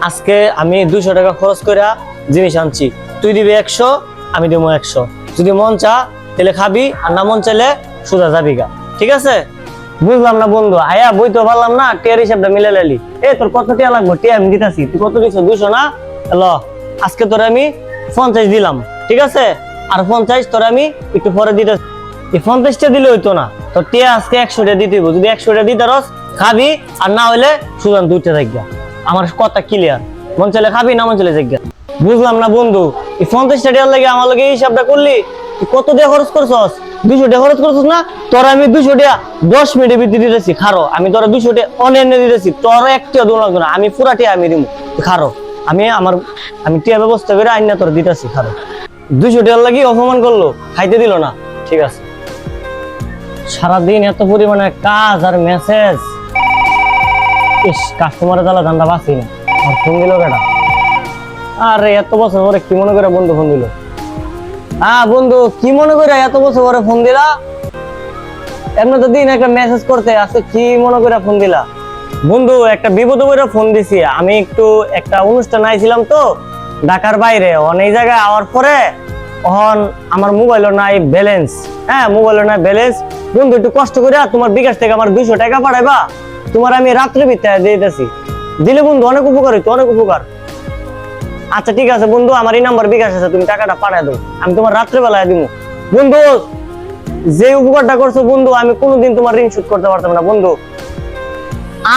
আজকে আমি 200 টাকা খরচ করে জিনিস আনছি, তুই দিবি 100, আমি দেবো 100। যদি মন চা তাহলে খাবি, আর না মন চাইলে সোজা যাবি গা, ঠিক আছে? বুঝলাম না বন্ধু, আয়া বই তো পারলাম না, টিয়ার হিসাবটা মিলে লাইলি। তোর কত টিয়া লাগবে? টিয়া আমি দিতাছি, তুই কত দিছ? 200 না? ল আজকে তোর আমি 50 দিলাম, ঠিক আছে? আর 50 তোর আমি একটু পরে দিতে। এই 50টা দিলে হইতো না, তোর টিয়া আজকে 100 টাকা দিতে হইব। যদি 100 টাকা দিতে রস খাবি, আর না হইলে সুদান 2টা জায়গা। আমার কথা ক্লিয়ার? মন চাইলে খাবি, না মন চাইলে জায়গা। বুঝলাম না বন্ধু, এই 50 টাকার লাগে আমার লাগে এই হিসাবটা করলি? কত টাকা খরচ করছস? 200 টাকা খরচ করছস না? তোর আমি 200 টাকা 10 মিনিটের ভিতরে দিতেছি, খারো। আমি তোর 200 টাকা অনলাইনে দিতেছি, তোর একটা দোল লাগবে না, আমি পুরা টিয়া আমি দিব, খারো। আমি টিয়া ব্যবস্থা করে আইনা তোর দিতেছি, খারো। 200 টাকার লাগি অপমান করলো, খাইতে দিল না, ঠিক আছে? সারাদিন এত পরিমাণে কাজ আর মেসেজ, কাস্টমারের জ্বালা ধান্দা বাঁচি না। আর ফোন দিল কেটা? আরে এত বছর পরে কি মনে করে বন্ধু ফোন দিল? হ্যাঁ বন্ধু, কি মনে করে এত বছর পরে ফোন দিলা? এমনি তো দিন একটা মেসেজ করতে, আজকে কি মনে করে ফোন দিলা? বন্ধু একটা বিপদে পড়ে ফোন দিছি, আমি একটু একটা অনুষ্ঠান আইছিলাম তো ঢাকার বাইরে, অনেক জায়গায় আওয়ার পরে এখন আমার মোবাইলও নাই ব্যালেন্স। হ্যাঁ, মোবাইলও নাই ব্যালেন্স। বন্ধু একটু কষ্ট করে তোমার বিকাশ থেকে আমার 200 টাকা পাঠাইবা, তোমার আমি রাত্রে ভিতরে দিয়ে দিতেছি। দিলে বন্ধু অনেক উপকার হইতো, অনেক উপকার। আচ্ছা ঠিক আছে বন্ধু, আমার এই নাম্বার বিকাশ আছে, তুমি টাকাটা পাঠাই দাও, আমি তোমার রাত্রে বেলায় দিব। বন্ধু যে উপকারটা করছো বন্ধু, আমি কোনোদিন তোমার ঋণ শোধ করতে পারতাম না বন্ধু।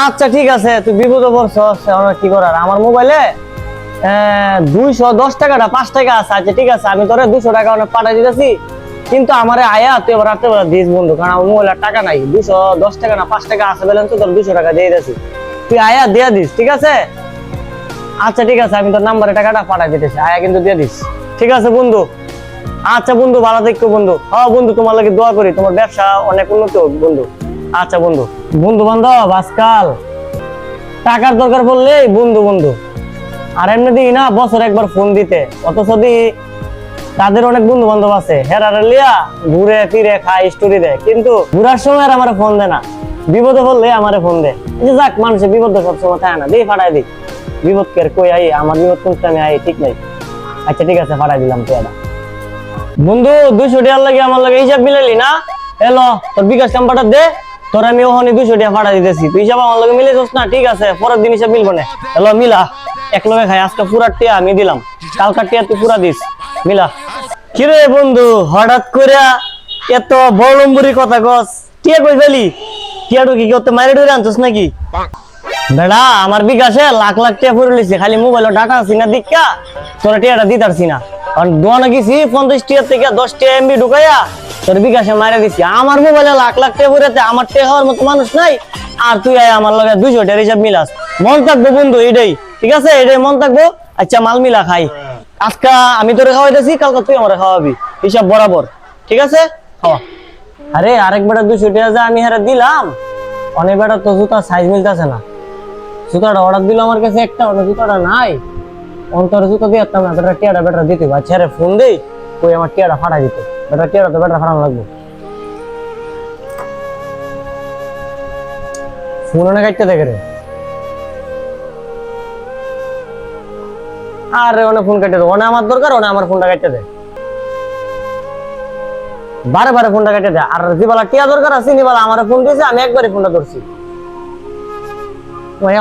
আচ্ছা ঠিক আছে, তুই বিপদে পড়ছস, কি করার? আমার মোবাইলে 210 টাকাটা 5 টাকা আছে। আচ্ছা ঠিক আছে, আমি তোরে 200 টাকা অনেক পাঠাই দিতেছি, কিন্তু আমারে আয়া তুই এবার রাত্রে বেলা দিস বন্ধু, কারণ আমার মোবাইলের টাকা নাই। 210 টাকা না 5 টাকা আছে ব্যালেন্স, তোর 200 টাকা দিয়ে দিতেছি, তুই আয়া দিয়ে দিস, ঠিক আছে? আচ্ছা ঠিক আছে, আমি তোর নাম্বারে টাকাটা পাঠাই দিতেছি, আয়া কিন্তু দিয়ে দিস, ঠিক আছে বন্ধু? আচ্ছা বন্ধু, ভালো থেকো বন্ধু। হ্যাঁ বন্ধু, তোমার লাগে দোয়া করি, তোমার ব্যবসা অনেক উন্নত হোক বন্ধু। আচ্ছা বন্ধু। বন্ধু বান্ধব আজকাল টাকার দরকার পড়লে বন্ধু বন্ধু, আর এমনি দিই না বছর একবার ফোন দিতে, অথচ দি তাদের অনেক বন্ধু বান্ধব আছে, হেরারে লিয়া ঘুরে ফিরে খায়, স্টোরি দেয়, কিন্তু ঘুরার সময় আর আমার ফোন দেয় না, বিপদে পড়লে আমারে ফোন দেয়। যাক, মানুষের বিপদ সবসময় থাকে না, দিয়ে ফাটাই দিই। বিপদ কে কই আই, আমার বিপদ কোনটা আমি আই, ঠিক নাই। আচ্ছা ঠিক আছে, ফাটাই দিলাম পেয়ারা। বন্ধু 200 টাকার লাগে আমার লাগে হিসাব মিলাইলি না? এলো তোর বিকাশ নাম্বারটা দে, তোর আমি ওখানে 200 টাকা ফাটাই দিতেছি, তুই হিসাব আমার লাগে মিলাইছস না? ঠিক আছে, পরের দিন হিসাব মিলবো না। এলো মিলা, এক লগে খাই। আজকে পুরা টিয়া আমি দিলাম, কালকার টিয়া তুই পুরা দিস, মিলা। কিরে বন্ধু, হঠাৎ করে এত বড় নম্বরি কথা কস? টিয়া কই ফেলি? টিয়াটু কি করতে মারি ধরে আনছস নাকি? বেড়া আমার বিকাশে লাখ লাখ টিয়া পড়ে লিছে, খালি মোবাইল ডাটা আছি না দীক্ষা তোর টিয়াটা দিতে পারছি না। কারণ দোয়ানা গেছি 50 টিয়া থেকে 10 টিয়া এমবি ঢুকাইয়া তোর বিকাশে মারা দিছি। আমার মোবাইলে লাখ লাখ টিয়া পড়েছে, আমার টিয়া হওয়ার মতো মানুষ নাই, আর তুই আমার লগে 200 টিয়ার হিসাব মিলাস। মন থাকবো বন্ধু, এটাই ঠিক আছে, এটাই মন থাকবো। আচ্ছা মাল মিলা খাই, আজকে আমি তোরে খাওয়াইতেছি, কালকে তুই আমার খাওয়াবি, হিসাব বরাবর, ঠিক আছে? খাওয়া। আরে আরেক বেটা 200 টাকা যা আমি হারে দিলাম, অনেক বেটা তো জুতা সাইজ মিলতেছে না। জুতাটা অর্ডার দিল আমার কাছে একটা, অনেক জুতাটা নাই, অন্তরে জুতা দিয়ে না, বেটা টিয়াটা বেটা দিতে। আচ্ছা রে ফোন দেই, কই আমার টিয়াটা ফাটা দিতে, বেটা টিয়াটা তো বেটা ফাটানো লাগবে। ফোন অনেক কাটতে দেখে রে, আরে অনেক ফোন কাটতে দে, অনেক আমার দরকার, অনেক আমার ফোনটা কাটতে দে, বারে বারে ফোনটা কেটে দেয়। আর যেবেলা টিয়া দরকার আছে নিবেলা আমার ফোন দিয়েছে, আমি একবারই ফোনটা ধরছি,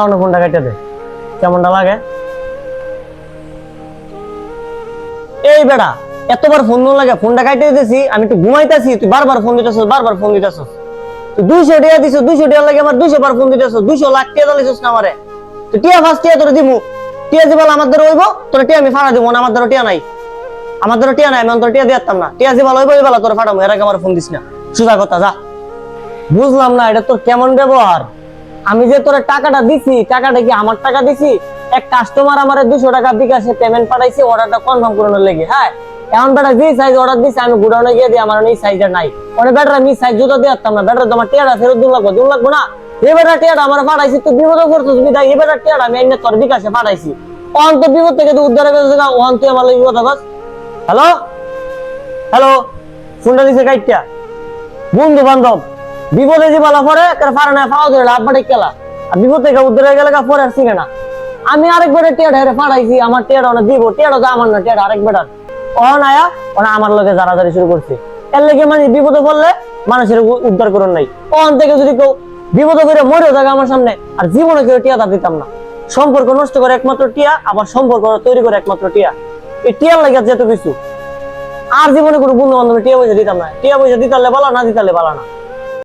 অন্য ফোনটা কেটে দেয়। কেমনটা লাগে? এই বেটা এতবার ফোন লাগে, ফোনটা কাটে দিতেছি, আমি একটু ঘুমাইতেছি, তুই বারবার ফোন দিতেছ, বারবার ফোন দিতেছ। তুই 200 টাকা দিছ, 200 টাকা লাগে আমার 200 বার ফোন দিতেছ, 200 লাখ টাকা দিছিস না আমারে। তুই টিয়া ফার্স্ট টিয়া তোরে দিমু, টিয়া যেবেলা আমার ধরে হইব তোর টিয়া আমি ফাড়া দিব না, আমার ধরে টিয়া নাই, আমার ধরে টিয়া নাই, আমি অন্তর টিয়া দিতাম না। টিয়া যে ভালো হইব এই বেলা তোর ফাটাবো, এর আগে আমার ফোন দিস না, সোজা কথা যা। বুঝলাম না এটা তোর কেমন ব্যবহার? আমি যে তোর টাকাটা দিছি, টাকাটা কি আমার টাকা দিছি? এক কাস্টমার আমার 200 টাকা বিকাশে পেমেন্ট পাঠাইছে অর্ডারটা কনফার্ম করানোর লেগে। হ্যাঁ, এমন বেটা যে সাইজ অর্ডার দিছে আমি গুডাউনে গিয়ে দিই, আমার এই সাইজটা নাই, অনেক বেটার আমি সাইজ জুতা দিতাম না, বেটার তোমার টিয়াটা ফেরত দিন লাগবো না। এই বেটা টিয়াটা আমার পাঠাইছি, তুই বিপদ করছিস বিদায়, এই বেটা টিয়াটা আমি এনে তোর বিকাশে পাঠাইছি, অন্ত বিপদ থেকে তুই উদ্ধার হয়ে গেছে, অন্ত আমার লাগে কথা বস। হ্যালো হ্যালো, ফোনটা দিছে কাইটা। বন্ধু বান্ধব বিপদে যে বালা পরে পারে না, পাওয়া ধরে লাভ বাড়ি খেলা, আর বিপদ থেকে উদ্ধার হয়ে গেলে পরে আর চিনে না। আমি আরেকবার টিয়া ঢেরে পাঠাইছি, আমার টিয়াটা ওনা দিব, টিয়াটা তো আমার না, টিয়াটা আরেকবার অন আয়া ওনা আমার লগে জারাজারি শুরু করছে। এর লেগে মানে বিপদে পড়লে মানুষের উদ্ধার করুন নাই। অন থেকে যদি কেউ বিপদে করে মরেও থাকে আমার সামনে, আর জীবনে কেউ টিয়া তা দিতাম না। সম্পর্ক নষ্ট করে একমাত্র টিয়া, আবার সম্পর্ক তৈরি করে একমাত্র টিয়া। এই টিয়ার লাগে যেত কিছু। আর জীবনে কোনো বন্ধু বান্ধব টিয়া পয়সা দিতাম না, টিয়া পয়সা দিতালে ভালো, না দিতালে ভালো না।